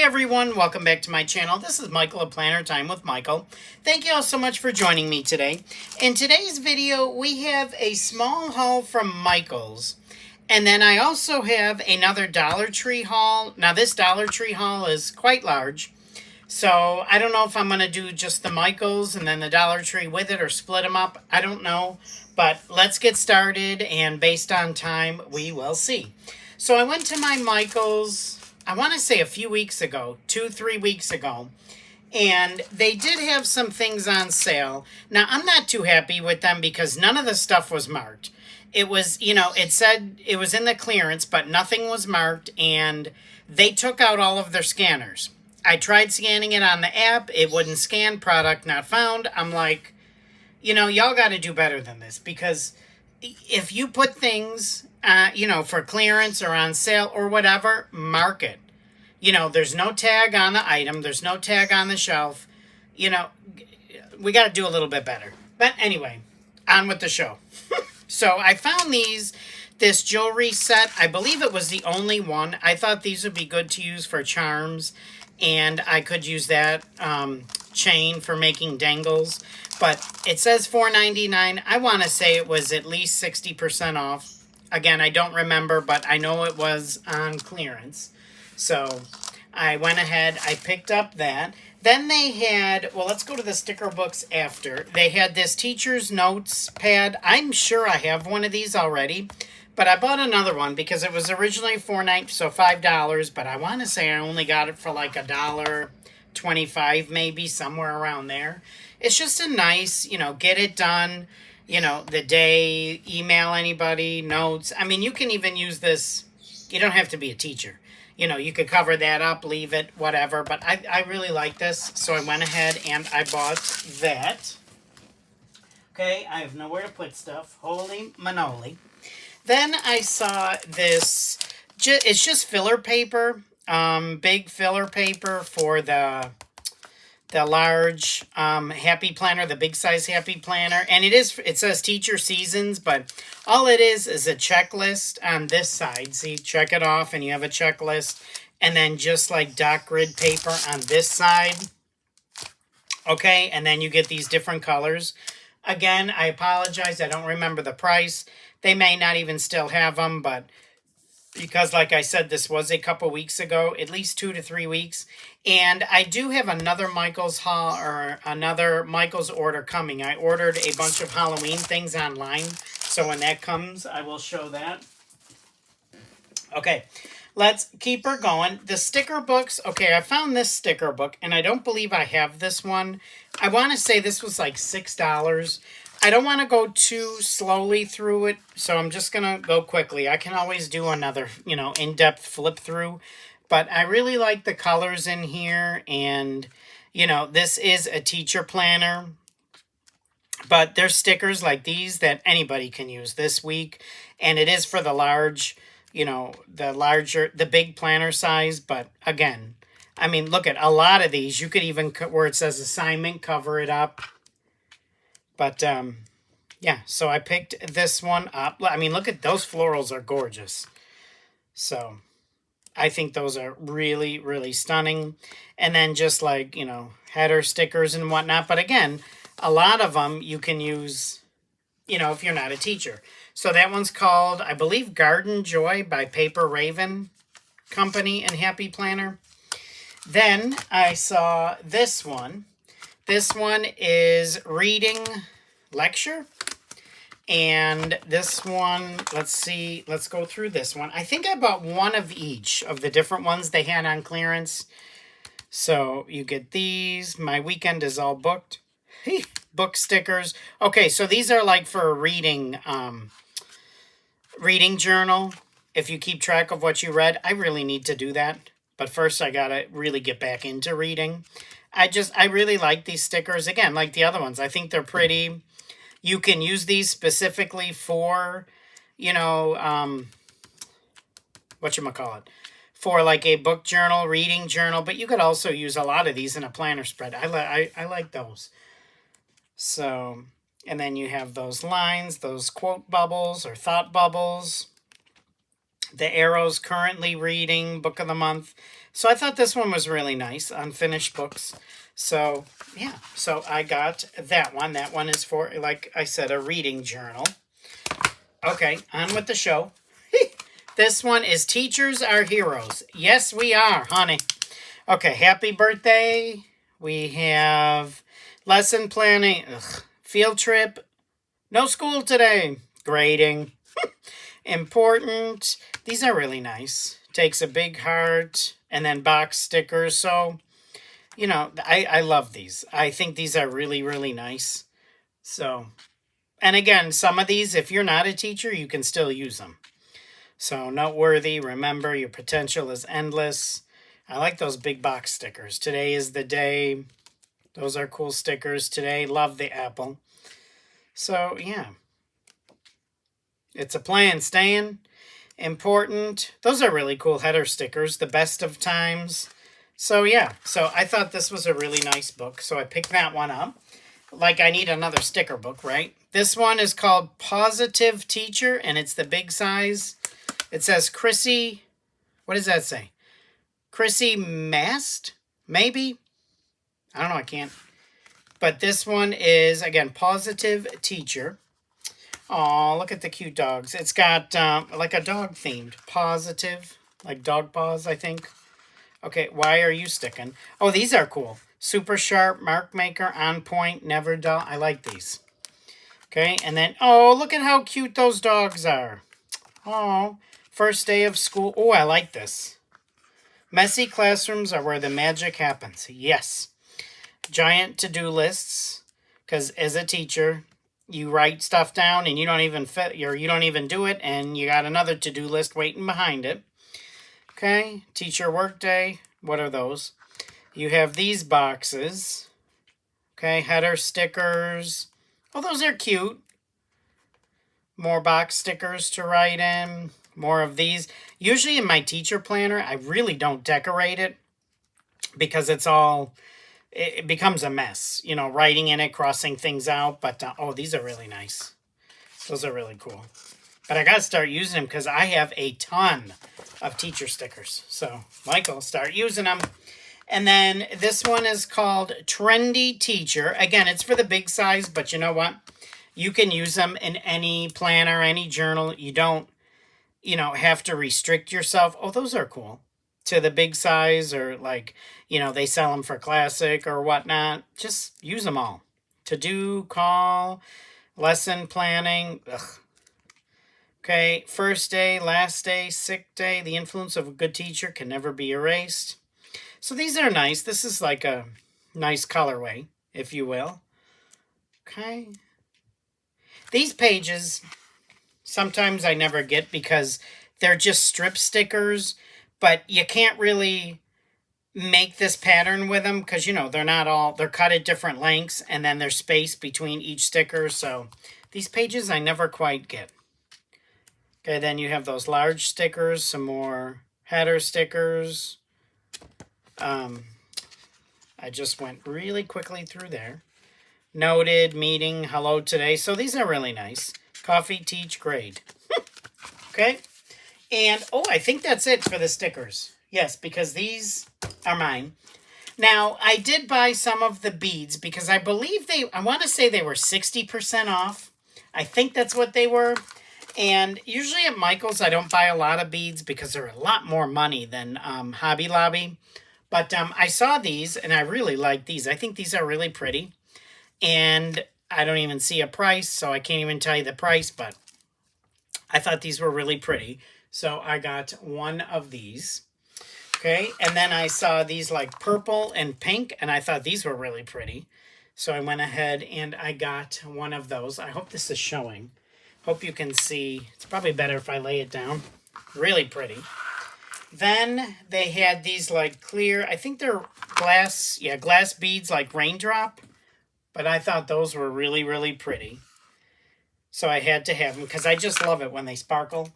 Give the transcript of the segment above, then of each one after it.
everyone, welcome back to my channel. This is Michael of Planner Time with Michael. Thank you all so much for joining me today. In today's video, we have a small haul from Michael's. And then I also have another Dollar Tree haul. Now this Dollar Tree haul is quite large. So I don't know if I'm going to do just the Michael's and then the Dollar Tree with it or split them up. I don't know. But let's get started, and based on time, we will see. So I went to my Michael's, I want to say a few weeks ago, 2-3 weeks ago, and they did have some things on sale. Now, I'm not too happy with them because none of the stuff was marked. It was, it said it was in the clearance, but nothing was marked, and they took out all of their scanners. I tried scanning it on the app. It wouldn't scan, product not found. I'm like, y'all got to do better than this, because if you put things, for clearance or on sale or whatever, mark it. There's no tag on the item. There's no tag on the shelf. We got to do a little bit better. But anyway, on with the show. So I found this jewelry set. I believe it was the only one. I thought these would be good to use for charms, and I could use that chain for making dangles. But it says $4.99. I want to say it was at least 60% off. Again, I don't remember, but I know it was on clearance. So I went ahead, I picked up that. Then they had, well, let's go to the sticker books after. They had this teacher's notes pad. I'm sure I have one of these already, but I bought another one because it was originally $4.99, so $5, but I want to say I only got it for like $1.25, maybe, somewhere around there. It's just a nice, get it done, the day, email anybody, notes. I mean, you can even use this. You don't have to be a teacher. You could cover that up, leave it, whatever. But I really like this, so I went ahead and I bought that. Okay, I have nowhere to put stuff. Holy manoli. Then I saw this. It's just filler paper, big filler paper for the large Happy Planner, the big size Happy Planner. And it says Teacher Seasons, but all it is a checklist on this side. See, check it off and you have a checklist. And then just like dot grid paper on this side. Okay, and then you get these different colors. Again, I apologize, I don't remember the price. They may not even still have them, but because, like I said, this was a couple weeks ago, at least 2 to 3 weeks. And I do have another Michael's haul, or another Michael's order coming. I ordered a bunch of Halloween things online. So when that comes, I will show that. Okay, let's keep her going. The sticker books. Okay, I found this sticker book, and I don't believe I have this one. I want to say this was like $6. I don't want to go too slowly through it, so I'm just going to go quickly. I can always do another, in-depth flip through, but I really like the colors in here, and, this is a teacher planner, but there's stickers like these that anybody can use this week, and it is for the large, the big planner size, but again, I mean, look at a lot of these. You could even, where it says assignment, cover it up. But, yeah, so I picked this one up. I mean, look at those florals are gorgeous. So, I think those are really, really stunning. And then just like, header stickers and whatnot. But again, a lot of them you can use, if you're not a teacher. So that one's called, I believe, Garden Joy by Paper Raven Company and Happy Planner. Then I saw this one. This one is Reading Lecture. And this one, let's see, let's go through this one. I think I bought one of each of the different ones they had on clearance. So you get these. My weekend is all booked. Book stickers. Okay, so these are like for a reading journal. If you keep track of what you read, I really need to do that. But first I gotta really get back into reading. I really like these stickers. Again, like the other ones. I think they're pretty. You can use these specifically for, whatchamacallit, for like a book journal, reading journal. But you could also use a lot of these in a planner spread. I like those. So, and then you have those lines, those quote bubbles or thought bubbles. The arrows currently reading, book of the month, So I thought this one was really nice, unfinished books. So yeah, so I got that one. That one is for, like I said, a reading journal. Okay, on with the show. This one is Teachers Are Heroes. Yes, we are, honey. Okay, happy birthday. We have lesson planning, field trip, no school today, grading, important. These are really nice. Takes a big heart and then box stickers. So, you know, I love these. I think these are really, really nice. So, and again, some of these, if you're not a teacher, you can still use them. So, noteworthy, remember your potential is endless. I like those big box stickers. Today is the day. Those are cool stickers today. Love the apple. So, yeah. It's a plan, staying important. Those are really cool header stickers. The best of times. So, yeah. So, I thought this was a really nice book. So, I picked that one up. Like, I need another sticker book, right? This one is called Positive Teacher, and it's the big size. It says Chrissy. What does that say? Chrissy Mast? Maybe? I don't know. I can't. But this one is, again, Positive Teacher. Oh, look at the cute dogs. It's got like a dog themed. Positive. Like dog paws, I think. Okay, why are you sticking? Oh, these are cool. Super sharp, mark maker, on point, never dull. I like these. Okay, and then, oh, look at how cute those dogs are. Oh, first day of school. Oh, I like this. Messy classrooms are where the magic happens. Yes. Giant to-do lists. Because as a teacher, you write stuff down and you don't even you don't even do it, and you got another to-do list waiting behind it. Okay, teacher workday. What are those? You have these boxes. Okay, header stickers. Oh, those are cute. More box stickers to write in. More of these. Usually in my teacher planner, I really don't decorate it because it becomes a mess. You know, writing in it, crossing things out. But, oh, these are really nice. Those are really cool. But I got to start using them because I have a ton of teacher stickers. So, Michael, start using them. And then this one is called Trendy Teacher. Again, it's for the big size, but you know what? You can use them in any planner, any journal. You don't, have to restrict yourself. Oh, those are cool. To the big size, or like, they sell them for classic or whatnot. Just use them all. To do, call, lesson planning. Ugh. Okay, first day, last day, sick day. The influence of a good teacher can never be erased. So these are nice. This is like a nice colorway, if you will. Okay. These pages, sometimes I never get because they're just strip stickers, but you can't really make this pattern with them because, they're cut at different lengths, and then there's space between each sticker. So these pages I never quite get. Okay, then you have those large stickers, some more header stickers. I just went really quickly through there. Noted, meeting, hello today. So these are really nice. Coffee, teach, grade. Okay. And, I think that's it for the stickers. Yes, because these are mine. Now, I did buy some of the beads because I believe I want to say they were 60% off. I think that's what they were. And usually at Michael's, I don't buy a lot of beads because they're a lot more money than Hobby Lobby. But I saw these, and I really like these. I think these are really pretty. And I don't even see a price, so I can't even tell you the price. But I thought these were really pretty. So I got one of these. Okay, and then I saw these like purple and pink, and I thought these were really pretty. So I went ahead and I got one of those. I hope this is showing. Hope you can see. It's probably better if I lay it down. Really pretty. Then they had these like clear, I think they're glass beads like raindrop. But I thought those were really, really pretty. So I had to have them because I just love it when they sparkle.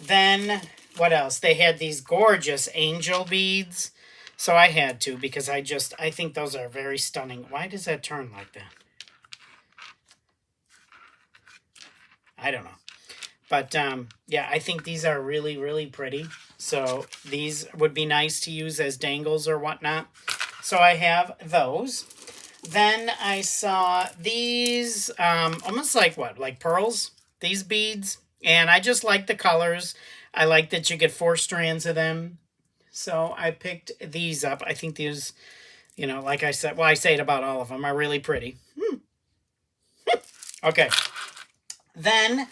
Then, what else? They had these gorgeous angel beads. So I had to because I think those are very stunning. Why does that turn like that? I don't know. But, yeah, I think these are really, really pretty. So these would be nice to use as dangles or whatnot. So I have those. Then I saw these, almost like what? Like pearls? These beads. And I just like the colors. I like that you get 4 strands of them. So I picked these up. I think these, you know, like I said, well, I say it about all of them, are really pretty. Okay. Then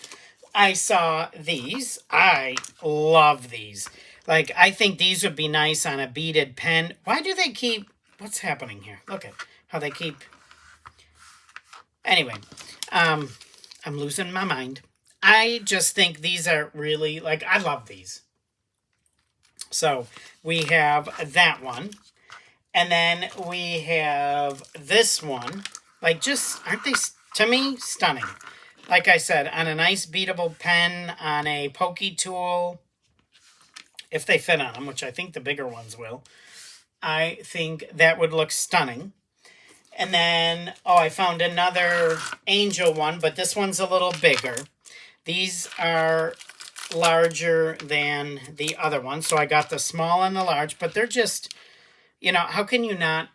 I saw these. I love these. Like, I think these would be nice on a beaded pen. Why do they keep... What's happening here? Look at how they keep... Anyway, I'm losing my mind. I just think these are really... Like, I love these. So, we have that one. And then we have this one. Like, just... Aren't they, to me, stunning? Like I said, on a nice beatable pen, on a pokey tool, if they fit on them, which I think the bigger ones will, I think that would look stunning. And then, oh, I found another angel one, but this one's a little bigger. These are larger than the other one, so I got the small and the large, but they're just, you know, how can you not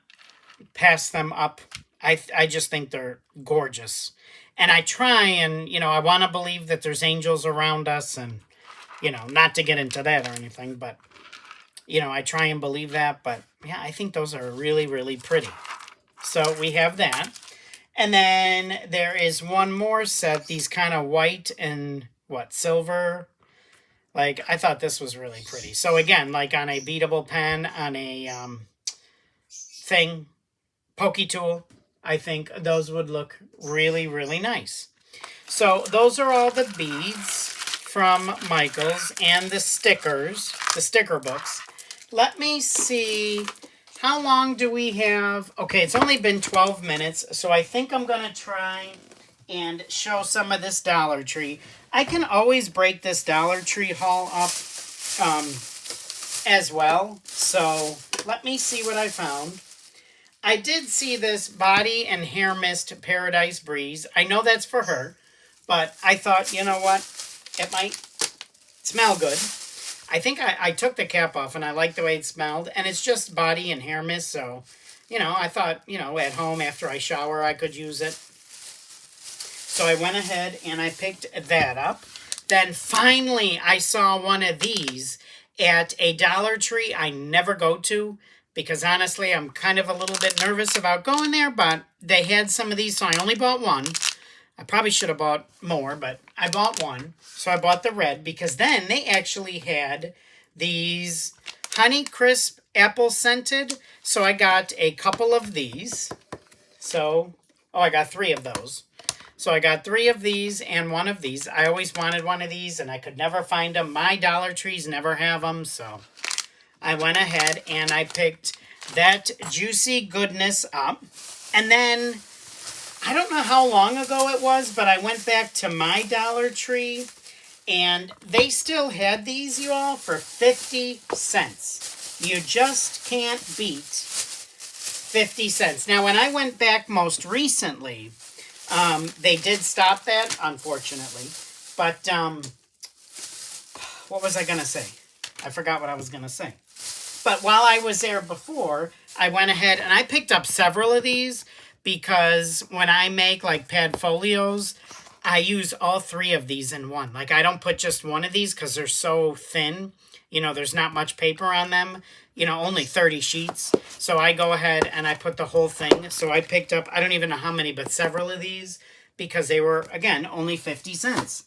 pass them up? I just think they're gorgeous. And I try and, you know, I want to believe that there's angels around us and, you know, not to get into that or anything, but, you know, I try and believe that. But, yeah, I think those are really, really pretty. So we have that. And then there is one more set, these kind of white and, what, silver. Like, I thought this was really pretty. So, again, like on a beatable pen, on a pokey tool, I think those would look really, really nice. So those are all the beads from Michaels and the stickers, the sticker books. Let me see, how long do we have? Okay, it's only been 12 minutes, so I think I'm going to try and show some of this Dollar Tree. I can always break this Dollar Tree haul up as well, so let me see what I found. I did see this body and hair mist Paradise Breeze. I know that's for her, but I thought, you know what? It might smell good. I think I took the cap off and I like the way it smelled. And it's just body and hair mist, so, you know, I thought, you know, at home after I shower I could use it. So I went ahead and I picked that up. Then finally I saw one of these at a Dollar Tree I never go to, because honestly, I'm kind of a little bit nervous about going there, but they had some of these, so I only bought one. I probably should have bought more, but I bought one. So I bought the red, because then they actually had these Honey Crisp Apple Scented. So I got a couple of these. So, oh, I got 3 of those. So I got 3 of these and 1 of these. I always wanted one of these, and I could never find them. My Dollar Trees never have them, so I went ahead and I picked that Juicy Goodness up. And then, I don't know how long ago it was, but I went back to my Dollar Tree, and they still had these, you all, for 50 cents. You just can't beat 50 cents. Now, when I went back most recently, they did stop that, unfortunately. But, what was I going to say? I forgot what I was going to say. But while I was there before, I went ahead and I picked up several of these, because when I make like pad folios, I use all 3 of these in one. Like, I don't put just one of these because they're so thin. You know, there's not much paper on them. You know, only 30 sheets. So I go ahead and I put the whole thing. So I picked up, I don't even know how many, but several of these, because they were, again, only 50 cents.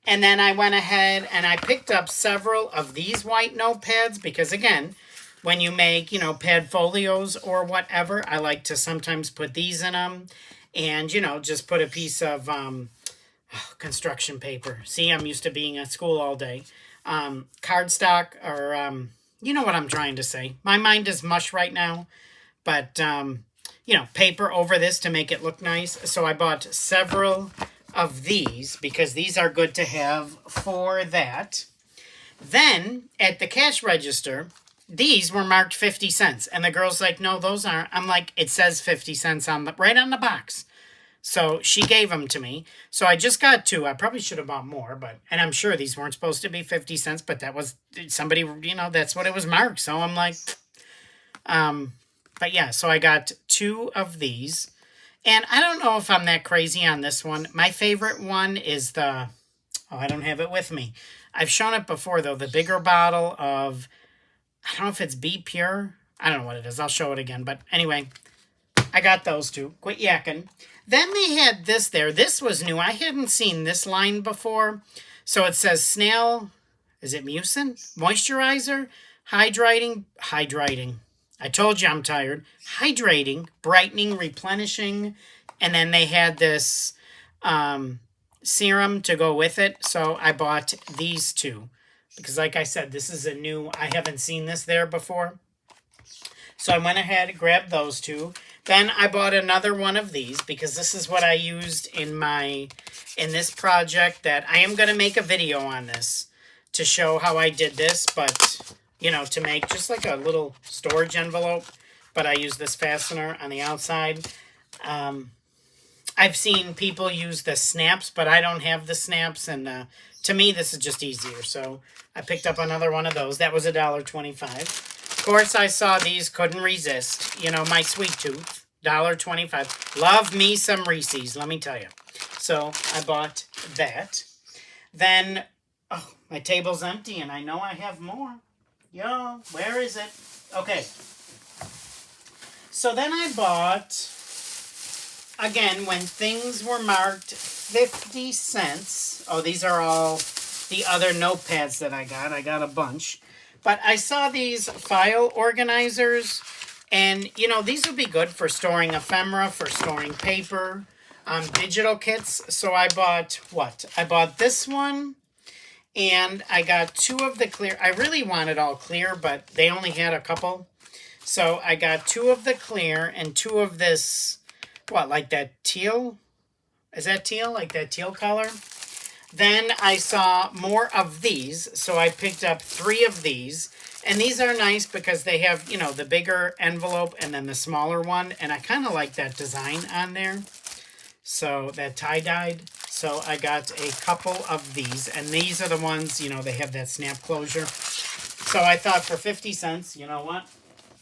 And then I went ahead and I picked up several of these white notepads, because, again, when you make, you know, pad folios or whatever, I like to sometimes put these in them. And, you know, just put a piece of construction paper. See, I'm used to being at school all day. Cardstock, or, you know what I'm trying to say. My mind is mush right now. But, you know, paper over this to make it look nice. So I bought several of these, because these are good to have for that. Then, at the cash register, these were marked 50 cents. And the girl's like, no, those aren't. I'm like, it says 50 cents on the right on the box. So she gave them to me. So I just got 2. I probably should have bought more, but, and I'm sure these weren't supposed to be 50 cents, but that was somebody, you know, that's what it was marked. So I'm like, but yeah, so I got 2 of these. And I don't know if I'm that crazy on this one. My favorite one is the, oh, I don't have it with me. I've shown it before, though. The bigger bottle of, I don't know if it's Be Pure. I don't know what it is. I'll show it again. But anyway, I got those 2. Quit yakking. Then they had this there. This was new. I hadn't seen this line before. So it says snail, is it mucin? Moisturizer, hydrating. I told you I'm tired. Hydrating, brightening, replenishing. And then they had this serum to go with it. So I bought these 2. Because like I said, this is a new, I haven't seen this there before. So I went ahead and grabbed those 2. Then I bought another one of these because this is what I used in this project that I am going to make a video on this to show how I did this. But, you know, to make just like a little storage envelope. But I use this fastener on the outside. I've seen people use the snaps, but I don't have the snaps. And to me, this is just easier. So I picked up another one of those. That was $1.25. Of course, I saw these, couldn't resist. You know, my sweet tooth, $1.25. Love me some Reese's, let me tell you. So I bought that. Then, oh, my table's empty, and I know I have more. Yo, where is it? Okay. So then I bought, again, when things were marked 50 cents. Oh, these are all the other notepads that I got. I got a bunch. But I saw these file organizers, and, you know, these would be good for storing ephemera, for storing paper, digital kits. So I bought, what? I bought this one, and I got 2 of the clear. I really wanted all clear, but they only had a couple. So I got 2 of the clear and 2 of this, what, like that teal? Is that teal? Like that teal color? Then I saw more of these, so I picked up 3 of these. And these are nice because they have, you know, the bigger envelope and then the smaller one. And I kind of like that design on there. So that tie-dyed. So I got a couple of these. And these are the ones, you know, they have that snap closure. So I thought for 50 cents, you know what?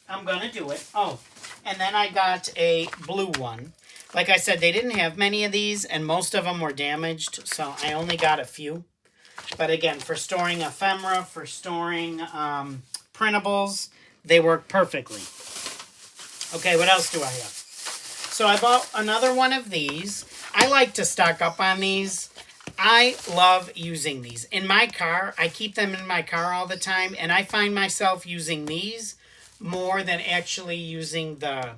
I'm going to do it. Oh, and then I got a blue one. Like I said, they didn't have many of these, and most of them were damaged, so I only got a few. But again, for storing ephemera, for storing printables, they work perfectly. Okay, what else do I have? So I bought another one of these. I like to stock up on these. I love using these. In my car, I keep them in my car all the time, and I find myself using these more than actually using the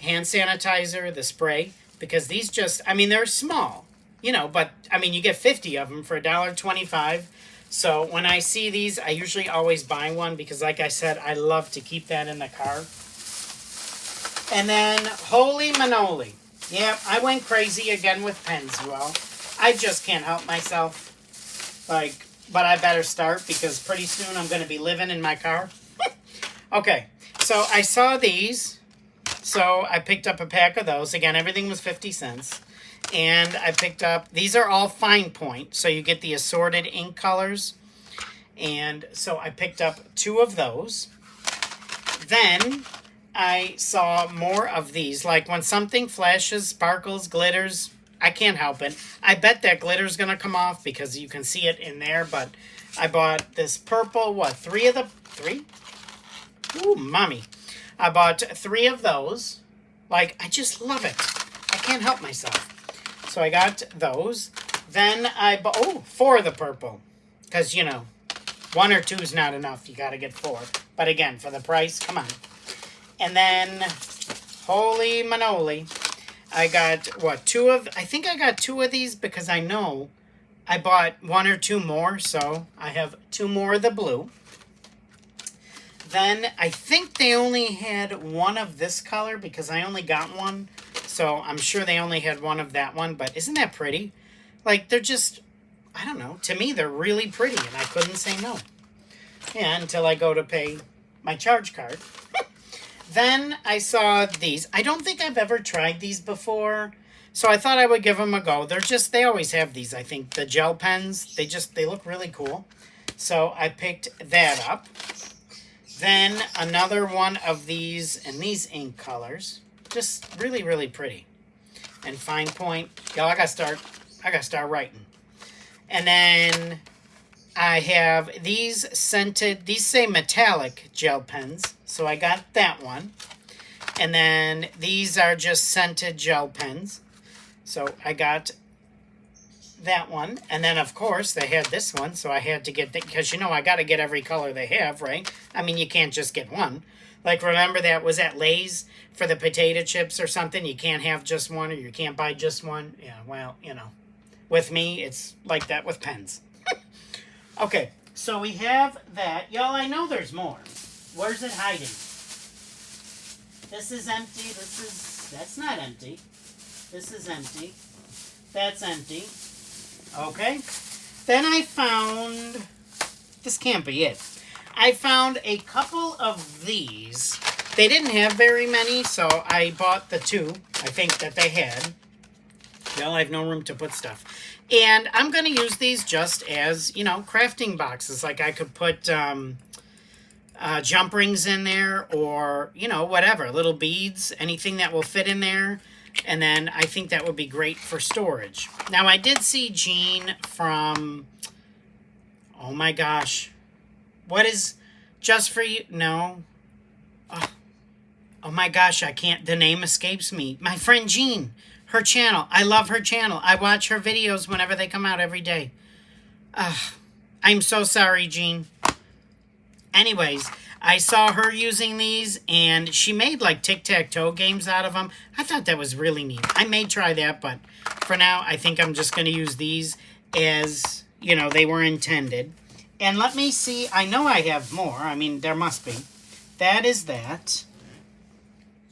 hand sanitizer, the spray, because these just, I mean, they're small, you know, but, I mean, you get 50 of them for $1.25. So when I see these, I usually always buy one because, like I said, I love to keep that in the car. And then, holy manoli. Yeah, I went crazy again with pens, you all. I just can't help myself. Like, but I better start because pretty soon I'm going to be living in my car. Okay, so I saw these. So I picked up a pack of those. Again, everything was 50 cents. And I picked up, these are all fine point. So you get the assorted ink colors. And so I picked up 2 of those. Then I saw more of these. Like when something flashes, sparkles, glitters, I can't help it. I bet that glitter's going to come off because you can see it in there. But I bought this purple, what, 3 of the, 3? Ooh, mommy. I bought 3 of those. Like, I just love it. I can't help myself. So I got those. Then I bought, 4 of the purple. Because, you know, 1 or 2 is not enough. You got to get 4. But again, for the price, come on. And then, holy manoli, I got, what, 2 of, I think I got 2 of these because I know I bought 1 or 2 more. So I have 2 more of the blue. Then I think they only had 1 of this color because I only got 1. So I'm sure they only had 1 of that one. But isn't that pretty? Like, they're just, I don't know. To me, they're really pretty. And I couldn't say no. Yeah, until I go to pay my charge card. Then I saw these. I don't think I've ever tried these before. So I thought I would give them a go. They always have these, I think, the gel pens. They look really cool. So I picked that up. Then another one of these, and these ink colors. Just really, really pretty. And fine point. Yo, I gotta start writing. And then I have these scented, these say metallic gel pens. So I got that one. And then these are just scented gel pens. So I got that one. And then, of course, they had this one. So I had to get, because, I got to get every color they have, right? I mean, you can't just get one. Like, remember that was at Lay's for the potato chips or something? You can't have just one, or you can't buy just one. Yeah, well, with me, it's like that with pens. Okay, so we have that. Y'all, I know there's more. Where's it hiding? This is empty. That's not empty. This is empty. That's empty. Okay. Then I found, this can't be it. I found a couple of these. They didn't have very many, so I bought the two, I think, that they had. Well, I have no room to put stuff. And I'm going to use these just as, crafting boxes. Like I could put jump rings in there, or, whatever, little beads, anything that will fit in there. And then I think that would be great for storage. Now, I did see Jean from, oh my gosh, what is Just For You? No. Oh my gosh, I can't, the name escapes me. My friend Jean, her channel. I love her channel. I watch her videos whenever they come out every day. I'm so sorry, Jean. Anyways, I saw her using these, and she made like tic-tac-toe games out of them. I thought that was really neat. I may try that, but for now, I think I'm just going to use these as, they were intended. And let me see. I know I have more. I mean, there must be. That is that.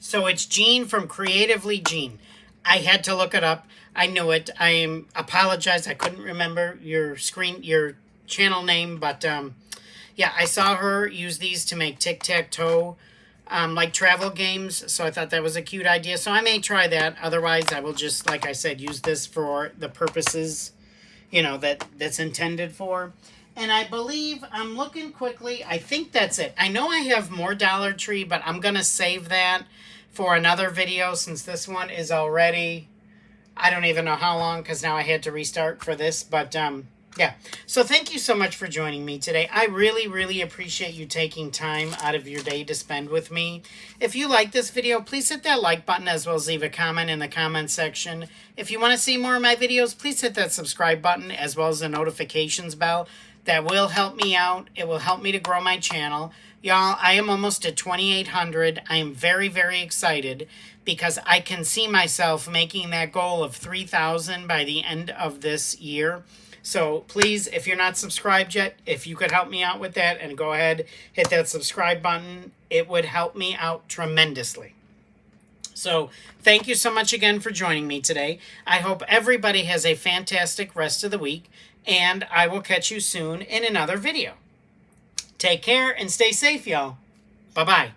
So it's Jean from Creatively Jean. I had to look it up. I knew it. I apologize. I couldn't remember your channel name, but yeah, I saw her use these to make tic-tac-toe, like travel games, so I thought that was a cute idea. So I may try that. Otherwise, I will just, like I said, use this for the purposes, that's intended for. And I believe, I'm looking quickly, I think that's it. I know I have more Dollar Tree, but I'm going to save that for another video since this one is already, I don't even know how long, because now I had to restart for this, but yeah. So thank you so much for joining me today. I really, really appreciate you taking time out of your day to spend with me. If you like this video, please hit that like button as well as leave a comment in the comment section. If you want to see more of my videos, please hit that subscribe button as well as the notifications bell. That will help me out. It will help me to grow my channel. Y'all, I am almost at 2,800. I am very, very excited because I can see myself making that goal of 3,000 by the end of this year. So please, if you're not subscribed yet, if you could help me out with that and go ahead, hit that subscribe button, it would help me out tremendously. So thank you so much again for joining me today. I hope everybody has a fantastic rest of the week, and I will catch you soon in another video. Take care and stay safe, y'all. Bye-bye.